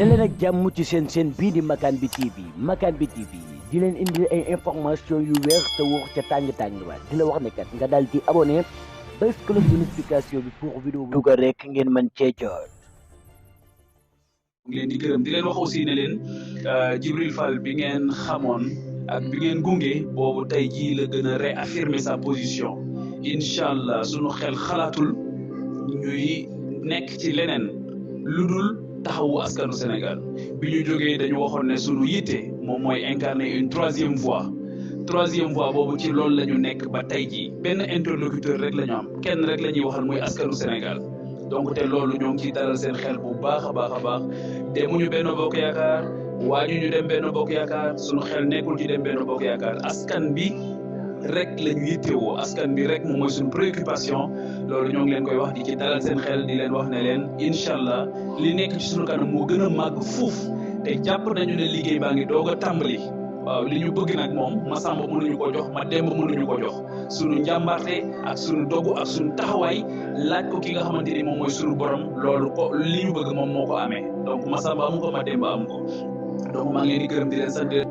daleen ak jàmm ci seen bii di Makane bi TV Makane bi TV di leen indi ay information yu wér te wóor ca tàng-tàng ba di la wax ne kat nga daal di abonné bés cloche de notification bi pour vidéo bu dugal rek ngeen mën cee jot. leen di gërëm di leen wax aussi ne leen Djibril Fall bi ngeen xamoon ak bi ngeen gunge boobu tey jii la gën a réaffirmer sa position incha allah sunu xel xalaatul ñuy nekk ci leneen lu dul taxawu askanu Sénégal bi ñu jógee dañu waxoon ne sunu yitte moom mooy incarner une troisième voie boobu ci loolu la ñu nekk ba tey jii benn interlocuteur rek la ñu am kenn rek la ñuy waxal muy askanu Sénégal donc te loolu ñoo ngi ciy dalal seen xel bu baax a baax demuñu Benno Bokk Yaakaar waaju ñu dem Benno Bokk Yaakaar sunu xel nekkul ci dem Benno Bokk Yaakaar askan bi rek la ñu yittewoo askan bi rek moom mooy suñu préoccupation loolu ñoo ngi leen koy wax di ci dalal seen xel di leen wax ne leen incha allah li nekk ci suñu kanam moo gën a màgg fuuf te jàpp nañu ne liggéey baa ngi doog a tàmbali waaw li ñu bëgg nag moom ma Samba mënuñu ko jox ma Demba mënuñu ko jox suñu njàmbarte ak suñu dogu ak suñu taxawaay laaj ko ki nga xamante ni moom mooy suñu borom loolu ko li ñu bëgg moom moo ko amee donc ma Samba amu ko ma Demba amu ko donc maa ngi leen di gërëm di leen sant